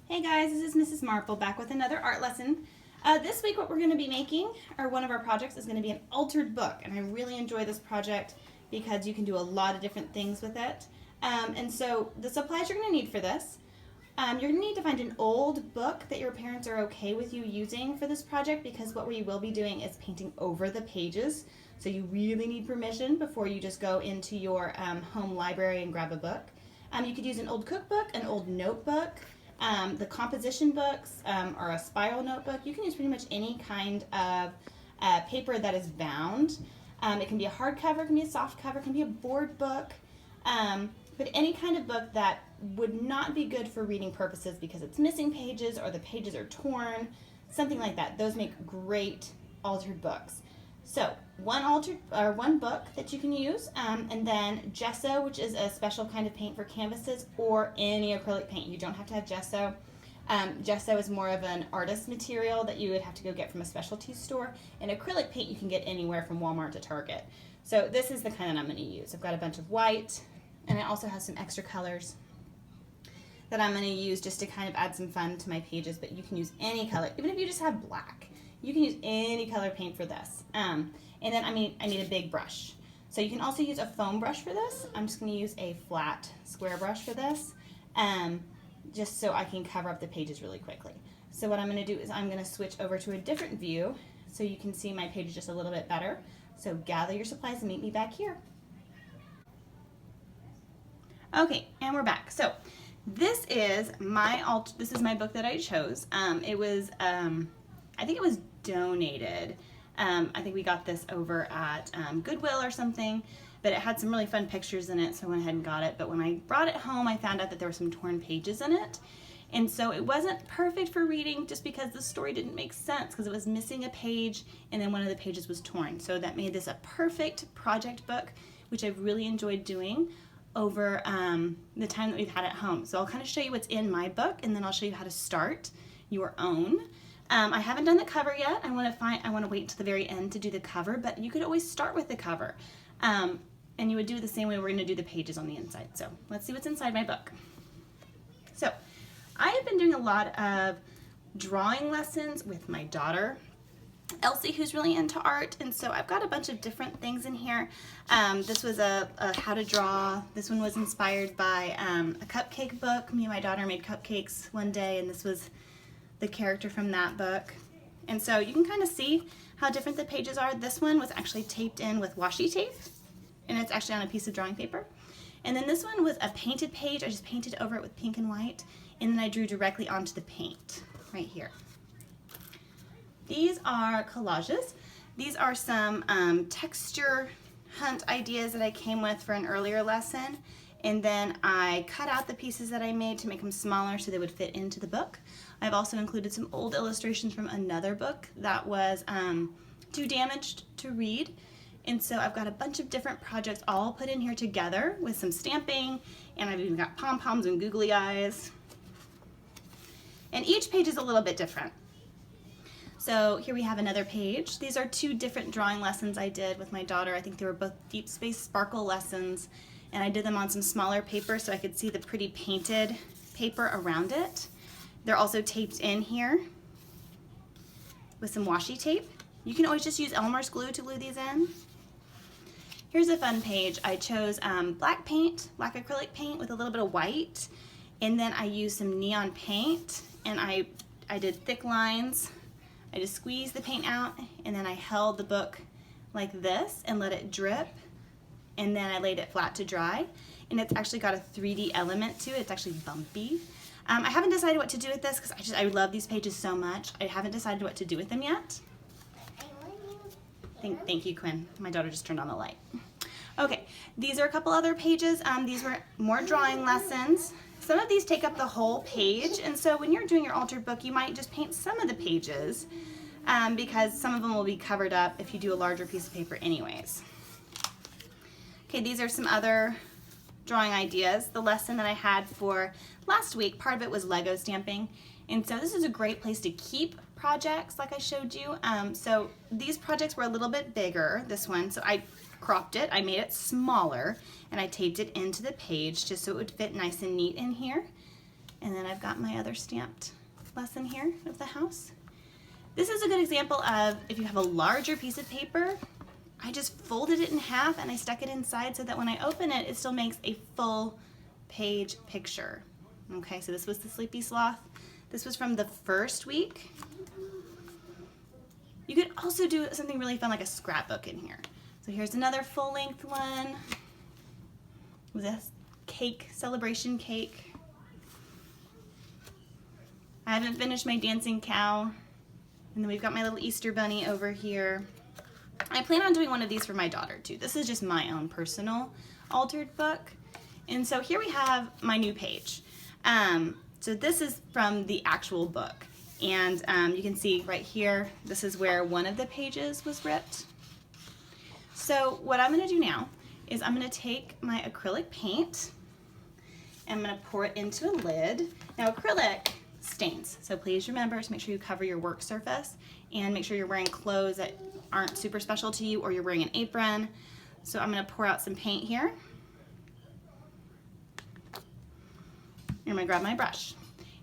Hey guys, this is Mrs. Marple back with another art lesson. This week what we're going to be making, or one of our projects, is going to be an altered book. And I really enjoy this project because you can do a lot of different things with it. And so the supplies you're going to need for this, you're going to need to find an old book that your parents are okay with you using for this project, because what we will be doing is painting over the pages. So you really need permission before you just go into your home library and grab a book. You could use an old cookbook, an old notebook, the composition books, or a spiral notebook. You can use pretty much any kind of paper that is bound. It can be a hardcover, it can be a soft cover, it can be a board book, but any kind of book that would not be good for reading purposes because it's missing pages or the pages are torn, something like that. Those make great altered books. So one book that you can use, and then gesso, which is a special kind of paint for canvases, or any acrylic paint. You don't have to have gesso. Gesso is more of an artist material that you would have to go get from a specialty store, and acrylic paint you can get anywhere from Walmart to Target. So this is the kind that I'm going to use. I've got a bunch of white, and I also have some extra colors that I'm going to use just to kind of add some fun to my pages, but you can use any color, even if you just have black. You can use any color paint for this. And then I need a big brush. So you can also use a foam brush for this. I'm just going to use a flat square brush for this, just so I can cover up the pages really quickly. So what I'm going to do is I'm going to switch over to a different view so you can see my pages just a little bit better. So gather your supplies and meet me back here. Okay, and we're back. So this is my book that I chose. I think it was donated. I think we got this over at Goodwill or something, but it had some really fun pictures in it, so I went ahead and got it. But when I brought it home, I found out that there were some torn pages in it. And so it wasn't perfect for reading just because the story didn't make sense, because it was missing a page and then one of the pages was torn. So that made this a perfect project book, which I've really enjoyed doing over the time that we've had at home. So I'll kind of show you what's in my book, and then I'll show you how to start your own. I haven't done the cover yet. I want to wait to the very end to do the cover, but you could always start with the cover. And you would do it the same way we're going to do the pages on the inside. So let's see what's inside my book. So I have been doing a lot of drawing lessons with my daughter, Elsie, who's really into art, and so I've got a bunch of different things in here. This was a how to draw. This one was inspired by a cupcake book. Me and my daughter made cupcakes one day, and this was the character from that book. And so you can kind of see how different the pages are. This one was actually taped in with washi tape, and it's actually on a piece of drawing paper. And then this one was a painted page. I just painted over it with pink and white, and then I drew directly onto the paint right here. These are collages. These are some texture hunt ideas that I came with for an earlier lesson, and then I cut out the pieces that I made to make them smaller so they would fit into the book. I've also included some old illustrations from another book that was too damaged to read. And so I've got a bunch of different projects all put in here together with some stamping, and I've even got pom-poms and googly eyes. And each page is a little bit different. So here we have another page. These are two different drawing lessons I did with my daughter. I think they were both Deep Space Sparkle lessons, and I did them on some smaller paper so I could see the pretty painted paper around it. They're also taped in here with some washi tape. You can always just use Elmer's glue to glue these in. Here's a fun page. I chose black acrylic paint with a little bit of white, and then I used some neon paint, and I did thick lines. I just squeezed the paint out, and then I held the book like this and let it drip, and then I laid it flat to dry, and it's actually got a 3D element to it. It's actually bumpy. I haven't decided what to do with this because I love these pages so much. I haven't decided what to do with them yet. Thank you, Quinn. My daughter just turned on the light. Okay, these are a couple other pages. These were more drawing lessons. Some of these take up the whole page, and so when you're doing your altered book, you might just paint some of the pages because some of them will be covered up if you do a larger piece of paper anyways. Okay, these are some other drawing ideas. The lesson that I had for last week, part of it was Lego stamping, and so this is a great place to keep projects like I showed you. So these projects were a little bit bigger, this one, so I cropped it, I made it smaller, and I taped it into the page just so it would fit nice and neat in here. And then I've got my other stamped lesson here of the house. This is a good example of if you have a larger piece of paper, I just folded it in half and I stuck it inside so that when I open it, it still makes a full page picture. Okay, so this was the Sleepy Sloth. This was from the first week. You could also do something really fun like a scrapbook in here. So here's another full-length one with a cake, celebration cake. I haven't finished my dancing cow. And then we've got my little Easter bunny over here. I plan on doing one of these for my daughter too. This is just my own personal altered book. And so here we have my new page. So this is from the actual book. And you can see right here, this is where one of the pages was ripped. So what I'm gonna do now is I'm gonna take my acrylic paint and I'm gonna pour it into a lid. Now acrylic stains, so please remember to make sure you cover your work surface and make sure you're wearing clothes that aren't super special to you or you're wearing an apron. So I'm gonna pour out some paint here. I'm gonna grab my brush.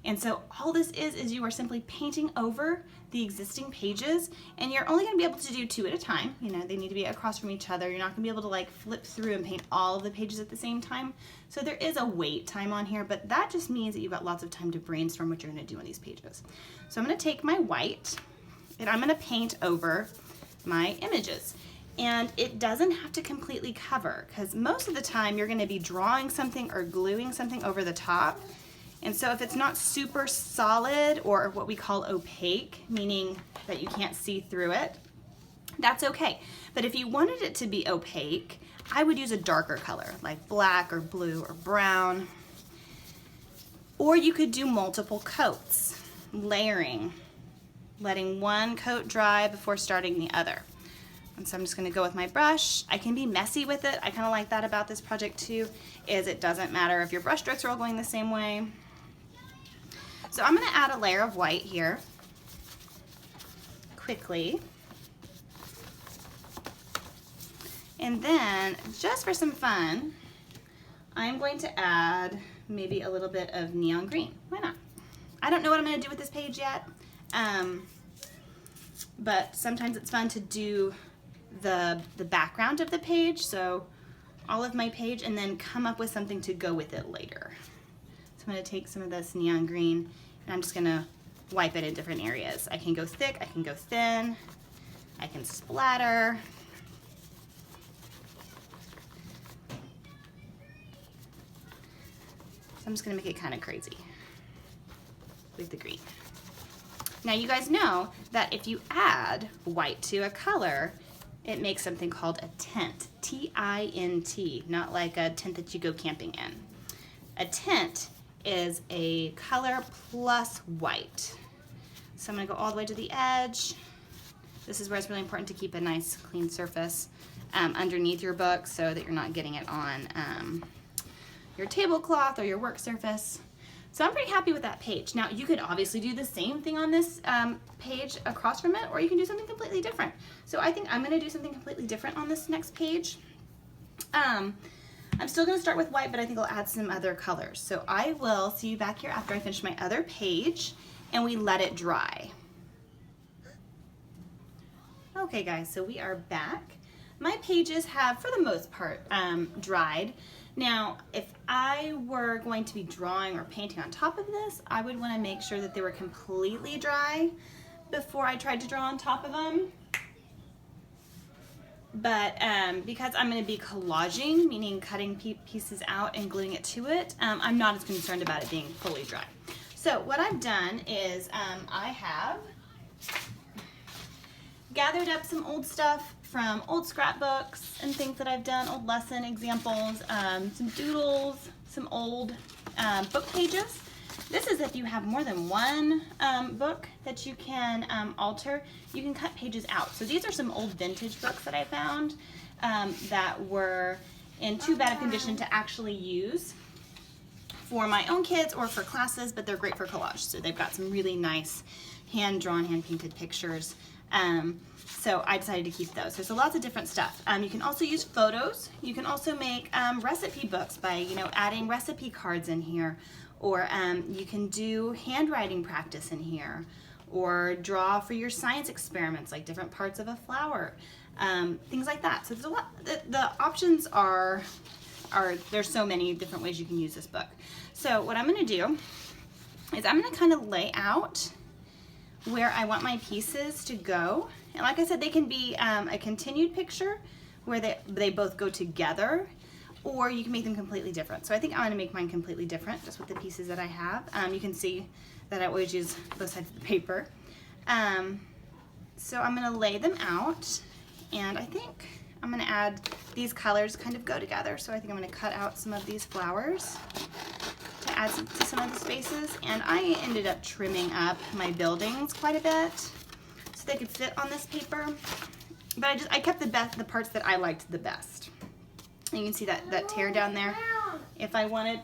And so all this is you are simply painting over the existing pages, and you're only gonna be able to do 2 at a time. You know, they need to be across from each other. You're not gonna be able to like flip through and paint all of the pages at the same time. So there is a wait time on here, but that just means that you've got lots of time to brainstorm what you're gonna do on these pages. So I'm gonna take my white and I'm gonna paint over my images. And it doesn't have to completely cover, because most of the time you're gonna be drawing something or gluing something over the top. And so if it's not super solid or what we call opaque, meaning that you can't see through it, that's okay. But if you wanted it to be opaque, I would use a darker color, like black or blue or brown. Or you could do multiple coats, layering, letting one coat dry before starting the other. And so I'm just gonna go with my brush. I can be messy with it. I kinda like that about this project too, is it doesn't matter if your brush strokes are all going the same way. So I'm gonna add a layer of white here, quickly. And then, just for some fun, I'm going to add maybe a little bit of neon green. Why not? I don't know what I'm gonna do with this page yet, but sometimes it's fun to do the background of the page, so all of my page, and then come up with something to go with it later. So I'm gonna take some of this neon green and I'm just gonna wipe it in different areas. I can go thick, I can go thin, I can splatter. So I'm just gonna make it kind of crazy with the green. Now you guys know that if you add white to a color, it makes something called a tint, T-I-N-T, not like a tent that you go camping in. A tint is a color plus white. So I'm gonna go all the way to the edge. This is where it's really important to keep a nice clean surface underneath your book so that you're not getting it on your tablecloth or your work surface. So I'm pretty happy with that page. Now you could obviously do the same thing on this page across from it, or you can do something completely different. So I think I'm gonna do something completely different on this next page. I'm still gonna start with white, but I think I'll add some other colors. So I will see you back here after I finish my other page and we let it dry. Okay guys, so we are back. My pages have, for the most part, dried. Now, if I were going to be drawing or painting on top of this, I would want to make sure that they were completely dry before I tried to draw on top of them. But because I'm going to be collaging, meaning cutting pieces out and gluing it to it, I'm not as concerned about it being fully dry. So what I've done is I have gathered up some old stuff from old scrapbooks and things that I've done, old lesson examples, some doodles, some old book pages. This is if you have more than one book that you can alter, you can cut pages out. So these are some old vintage books that I found that were in too bad of condition to actually use for my own kids or for classes, but they're great for collage. So they've got some really nice hand-drawn, hand-painted pictures. So I decided to keep those. There's lots of different stuff. You can also use photos. You can also make recipe books by, adding recipe cards in here, Or you can do handwriting practice in here, or draw for your science experiments, like different parts of a flower, things like that. So there's a lot. The options are there's so many different ways you can use this book. So what I'm going to do is I'm going to kind of lay out where I want my pieces to go. And like I said, they can be a continued picture where they both go together, or you can make them completely different. So I think I'm going to make mine completely different just with the pieces that I have. You can see that I always use both sides of the paper. So I'm going to lay them out, and I think I'm going to add these colors kind of go together. So I think I'm going to cut out some of these flowers to add to some of the spaces. And I ended up trimming up my buildings quite a bit so they could fit on this paper. But I kept the parts that I liked the best. And you can see that tear down there. If I wanted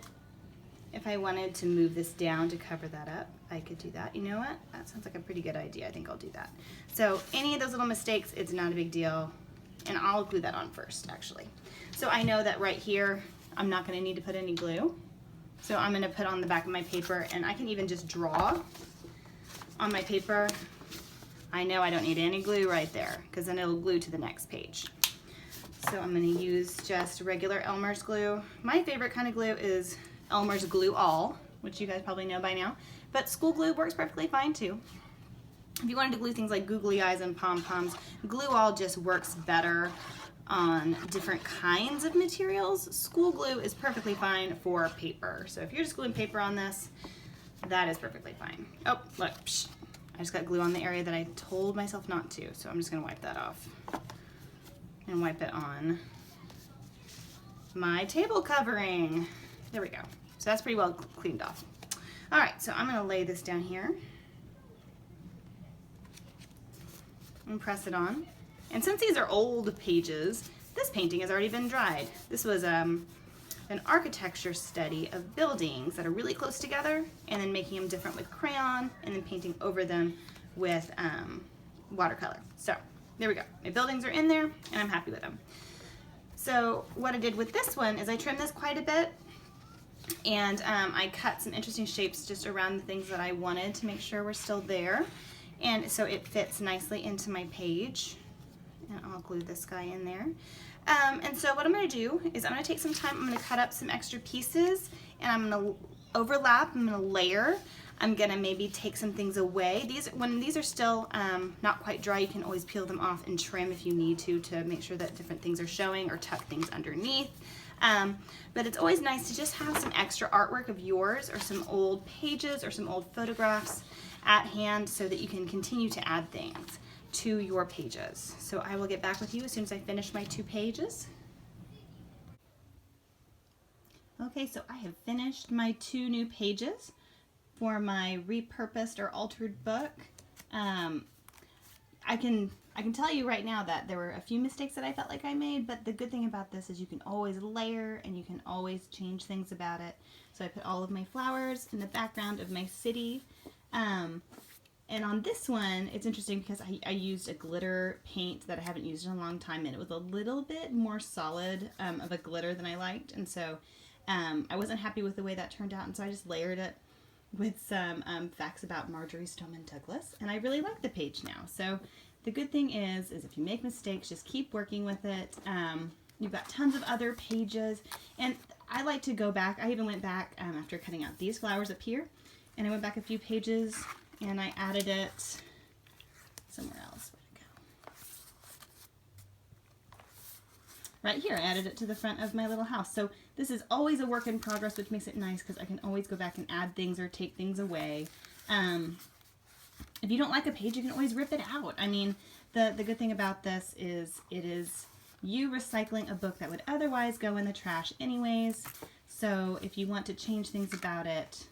to move this down to cover that up, I could do that. You know what? That sounds like a pretty good idea. I think I'll do that. So any of those little mistakes, it's not a big deal. And I'll glue that on first, actually. So I know that right here, I'm not going to need to put any glue. So I'm going to put on the back of my paper, and I can even just draw on my paper. I know I don't need any glue right there, because then it'll glue to the next page. So I'm going to use just regular Elmer's glue. My favorite kind of glue is Elmer's Glue All, which you guys probably know by now. But school glue works perfectly fine too. If you wanted to glue things like googly eyes and pom-poms, Glue All just works better on different kinds of materials. School glue is perfectly fine for paper. So if you're just gluing paper on this, that is perfectly fine. Oh, look, psh, I just got glue on the area that I told myself not to. So I'm just going to wipe that off and wipe it on my table covering. There we go. So that's pretty well cleaned off. All right, so I'm going to lay this down here and press it on. And since these are old pages, this painting has already been dried. This was an architecture study of buildings that are really close together, and then making them different with crayon, and then painting over them with watercolor. So there we go. My buildings are in there, and I'm happy with them. So what I did with this one is I trimmed this quite a bit, and I cut some interesting shapes just around the things that I wanted to make sure were still there. And so it fits nicely into my page. And I'll glue this guy in there. And so what I'm going to do is I'm going to take some time, I'm going to cut up some extra pieces, and I'm going to overlap, I'm going to layer. I'm going to maybe take some things away. When these are still not quite dry, you can always peel them off and trim if you need to make sure that different things are showing, or tuck things underneath. But it's always nice to just have some extra artwork of yours, or some old pages, or some old photographs at hand, so that you can continue to add things to your pages. So I will get back with you as soon as I finish my 2 pages. Okay, so I have finished my 2 new pages for my repurposed or altered book. I can tell you right now that there were a few mistakes that I felt like I made, but the good thing about this is you can always layer, and you can always change things about it. So I put all of my flowers in the background of my city. And on this one, it's interesting because I used a glitter paint that I haven't used in a long time, and it was a little bit more solid of a glitter than I liked. And so I wasn't happy with the way that turned out, and so I just layered it with some facts about Marjorie Stoneman Douglas, and I really like the page now. So the good thing is if you make mistakes, just keep working with it. You've got tons of other pages, and I like to go back. I even went back after cutting out these flowers up here, and I went back a few pages, and I added it somewhere else. Where'd it go? Right here, I added it to the front of my little house. So this is always a work in progress, which makes it nice because I can always go back and add things or take things away. If you don't like a page, you can always rip it out. I mean, the good thing about this is it is you recycling a book that would otherwise go in the trash anyways. So if you want to change things about it,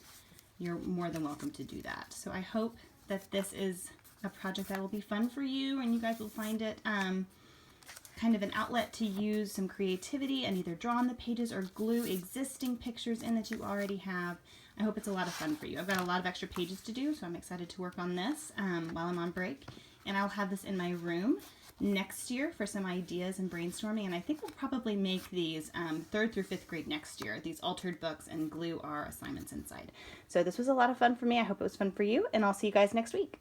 you're more than welcome to do that. So I hope that this is a project that will be fun for you, and you guys will find it kind of an outlet to use some creativity and either draw on the pages or glue existing pictures in that you already have. I hope it's a lot of fun for you. I've got a lot of extra pages to do, so I'm excited to work on this while I'm on break. and I'll have this in my room next year for some ideas and brainstorming, and I think we'll probably make these 3rd through 5th grade next year, these altered books, and glue our assignments inside. So this was a lot of fun for me. I hope it was fun for you, and I'll see you guys next week.